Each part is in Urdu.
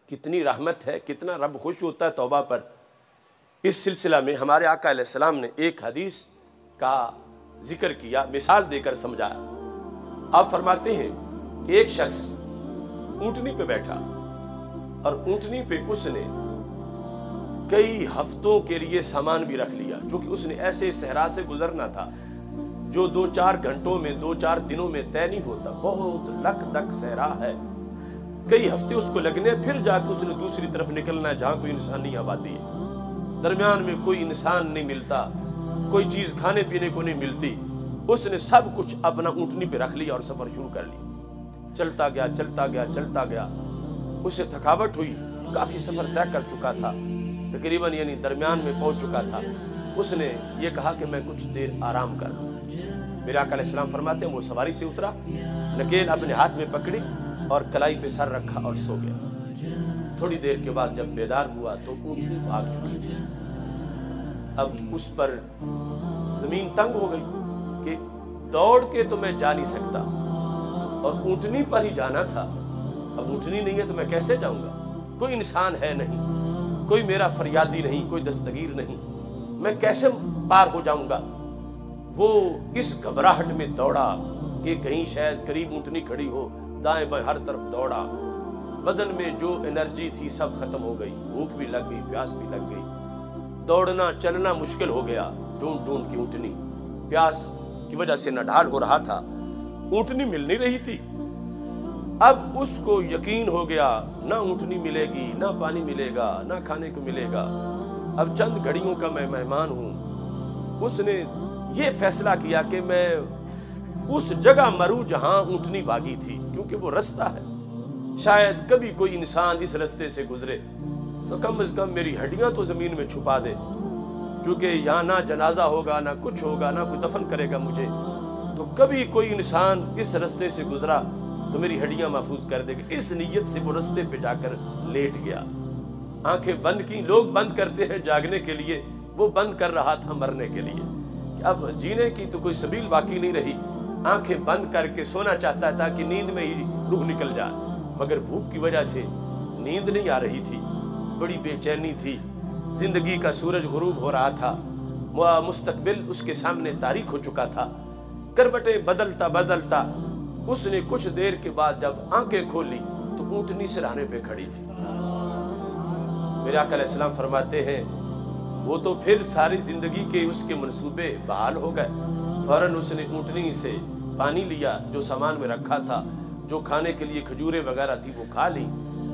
کتنی رحمت ہے، کتنا رب خوش ہوتا ہے توبہ پر۔ اس سلسلہ میں ہمارے آقا علیہ السلام نے ایک حدیث کا ذکر کیا، مثال دے کر سمجھایا۔ آپ فرماتے ہیں کہ ایک شخص اونٹنی پہ بیٹھا اور اونٹنی پہ اس نے کئی ہفتوں کے لیے سامان بھی رکھ لیا، چونکہ اس نے ایسے صحرا سے گزرنا تھا جو 2-4 گھنٹوں میں 2-4 دنوں میں طے نہیں ہوتا، بہت لک دک صحرا ہے، کئی ہفتے اس کو لگنے، پھر جا کے اس نے دوسری طرف نکلنا ہے جہاں کوئی انسانی آبادی ہے، درمیان میں کوئی انسان نہیں ملتا، کوئی چیز کھانے پینے کو نہیں ملتی۔ اس نے سب کچھ اپنا اونٹنی پہ رکھ لیا اور سفر شروع کر لیا، چلتا گیا چلتا گیا چلتا گیا۔ اسے تھکاوٹ ہوئی، کافی سفر طے کر چکا تھا، تقریباً یعنی درمیان میں پہنچ چکا تھا۔ اس نے یہ کہا کہ میں کچھ دیر آرام کر لوں۔ میرے آقا علیہ السلام فرماتے ہیں وہ سواری سے اترا، نکیل اپنے ہاتھ میں پکڑی اور کلائی پہ سر رکھا اور سو گیا۔ تھوڑی دیر کے بعد جب بیدار ہوا تو اونٹنی بھاگ چکی تھی۔ اب اس پر زمین تنگ ہو گئی کہ دوڑ کے تو میں جا نہیں سکتا اور اونٹنی پر ہی جانا تھا، اب اونٹنی نہیں ہے تو میں کیسے جاؤں گا؟ کوئی انسان ہے نہیں، کوئی میرا فریادی نہیں، کوئی دستگیر نہیں، میں کیسے پار ہو جاؤں گا؟ وہ اس گھبراہٹ میں دوڑا کہ کہیں شاید قریب اونٹنی کھڑی ہو، دائیں بائیں ہر طرف دوڑا، بدن میں جو انرجی تھی سب ختم ہو گئی، بھوک بھی لگ گئی، پیاس بھی لگ گئی، دوڑنا چلنا مشکل ہو گیا۔ ڈھونڈ ڈھونڈ کی اونٹنی، پیاس کی وجہ سے نڈھال ہو رہا تھا، اونٹنی مل نہیں رہی تھی۔ اب اس کو یقین ہو گیا نہ اونٹنی ملے گی، نہ پانی ملے گا، نہ کھانے کو ملے گا، اب چند گھڑیوں کا میں مہمان ہوں۔ اس نے یہ فیصلہ کیا کہ میں اس جگہ مروں جہاں اونٹنی بھاگی تھی، کیونکہ وہ رستہ ہے، شاید کبھی کوئی انسان اس رستے سے گزرے تو کم از کم میری ہڈیاں تو زمین میں چھپا دے، کیونکہ یہاں نہ جنازہ ہوگا، نہ کچھ ہوگا، نہ کوئی دفن کرے گا مجھے، تو کبھی کوئی انسان اس رستے سے گزرا تو میری ہڈیاں محفوظ کر دے گا۔ اس نیت سے وہ رستے پہ جا کر لیٹ گیا، آنکھیں بند کی۔ لوگ بند کرتے ہیں جاگنے کے لیے، وہ بند کر رہا تھا مرنے کے لیے، اب جینے کی تو کوئی سبیل باقی نہیں رہی، آنکھیں بند کر کے سونا چاہتا تھا کہ نیند میں ہی روح نکل جائے، مگر بھوک کی وجہ سے نیند نہیں آ رہی تھی، بڑی بے چینی تھی، زندگی کا سورج غروب ہو رہا تھا، مستقبل اس کے سامنے تاریک ہو چکا تھا، کربٹیں بدلتا بدلتا اس نے کچھ دیر کے بعد جب آنکھیں کھولی تو اونٹنی سرہانے پہ کھڑی تھی۔ میرے آقا علیہ السلام فرماتے ہیں وہ تو پھر ساری زندگی کے اس کے منصوبے بحال ہو گئے، فوراً اس نے اونٹنی سے پانی لیا، جو سامان میں رکھا تھا، جو کھانے کے لیے کھجوریں وغیرہ تھی وہ کھا لی،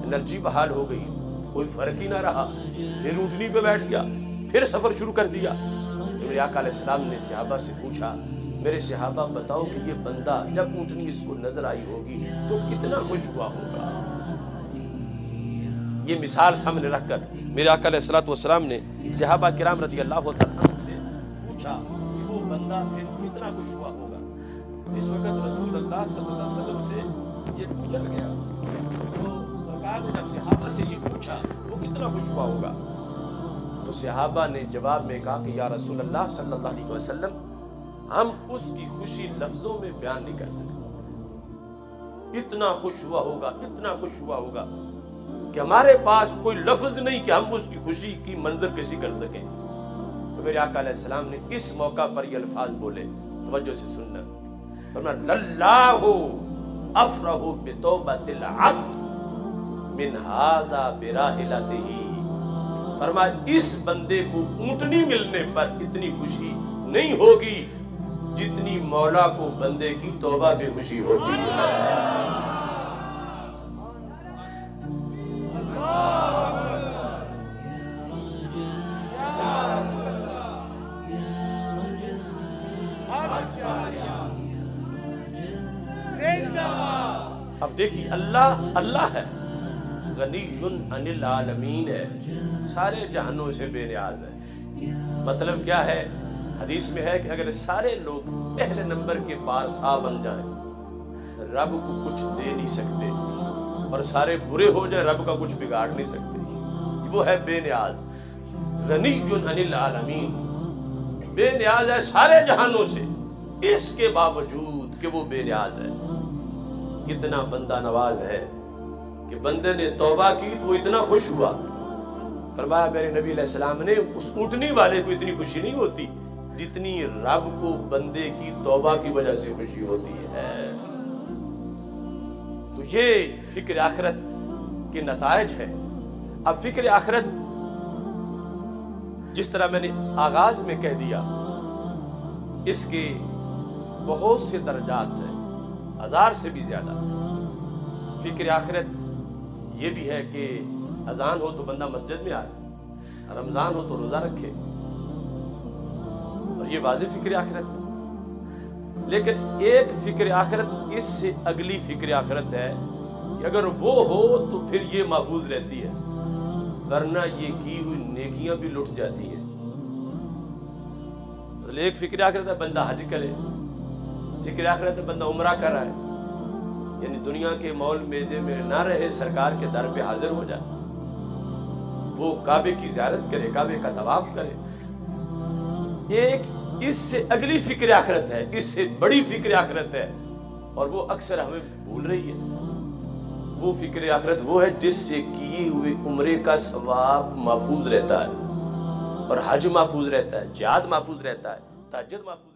انرجی بحال ہو گئی، کوئی فرق ہی نہ رہا، پھر اونٹنی پہ بیٹھ گیا، پھر سفر شروع کر دیا۔ تو میرے آقا علیہ السلام نے صحابہ سے پوچھا، میرے صحابہ بتاؤ کہ یہ بندہ جب اونٹنی اس کو نظر آئی ہوگی تو کتنا خوش ہوا ہوگا؟ یہ مثال سامنے رکھ کر میرے آقا علیہ السلام نے صحابہ کرام رضی اللہ تعالیٰ عنہ سے پوچھا کہ وہ بندہ پھر کتنا خوش ہوا ہوگا۔ اس وقت رسول اللہ صلی اللہ علیہ وسلم سے یہ پوچھا گیا، تو سرکار نے جب صحابہ سے یہ پوچھا وہ کتنا خوش ہوا ہوگا، تو صحابہ نے جواب میں کہا کہ یا رسول اللہ صلی اللہ علیہ وسلم ہم اس کی خوشی لفظوں میں بیان نہیں کر سکتے، اتنا خوش ہوا ہوگا، اتنا خوش ہوا ہوگا کہ ہمارے پاس کوئی لفظ نہیں کہ ہم اس کی خوشی کی منظر کشی کر سکیں۔ تو میرے آقا علیہ السلام نے اس موقع پر یہ الفاظ بولے، توجہ سے سننا، فرمایا للہ افرح بتوبۃ العبد من ھذا براحلتہ، فرمایا اس بندے کو اونٹنی ملنے پر اتنی خوشی نہیں ہوگی جتنی مولا کو بندے کی توبہ پہ خوشی ہوتی ہے۔ اب دیکھیے اللہ ہے، غنی عن العالمین ہے، سارے جہانوں سے بے نیاز ہے۔ مطلب کیا ہے؟ حدیث میں ہے کہ اگر سارے لوگ پہلے نمبر کے بادشاہ بن جائیں رب کو کچھ دے نہیں سکتے، اور سارے برے ہو جائیں رب کا کچھ بگاڑ نہیں سکتے، وہ ہے بے نیاز، غنی عن العالمین، بے نیاز ہے سارے جہانوں سے، اس کے باوجود کہ وہ بے نیاز ہے۔ کتنا بندہ نواز ہے کہ کہ بندے نے توبہ کی تو وہ اتنا خوش ہوا. فرمایا میرے نبی علیہ السلام نے اس اونٹنی والے کو اتنی خوشی نہیں ہوتی جتنی رب کو بندے کی توبہ کی وجہ سے خوشی ہوتی ہے. تو یہ فکر آخرت کے نتائج ہے. اب فکر آخرت جس طرح میں نے آغاز میں کہہ دیا اس کے بہت سے درجات ہیں، 1000 سے بھی زیادہ. فکر آخرت یہ بھی ہے کہ اذان ہو تو بندہ مسجد میں آئے، رمضان ہو تو روزہ رکھے، اور یہ واضح فکر آخرت ہے. لیکن ایک فکر آخرت اس سے اگلی فکر آخرت ہے کہ اگر وہ ہو تو پھر یہ محفوظ رہتی ہے، ورنہ یہ کی ہوئی نیکیاں بھی لٹ جاتی ہیں. ایک فکر آخرت ہے بندہ حج کرے، فکر آخرت ہے بندہ عمرہ کرائے، یعنی دنیا کے مول میدے میں نہ رہے، سرکار کے در پہ حاضر ہو جائے، وہ کعبے کی زیارت کرے، کعبے کا طواف کرے. ایک اس سے اگلی فکر آخرت ہے، اس سے بڑی فکر آخرت ہے، اور وہ اکثر ہمیں بھول رہی ہے. وہ فکر آخرت وہ ہے جس سے کیے ہوئے عمرے کا ثواب محفوظ رہتا ہے، اور حج محفوظ رہتا ہے، جہاد محفوظ رہتا ہے، تہجد محفوظ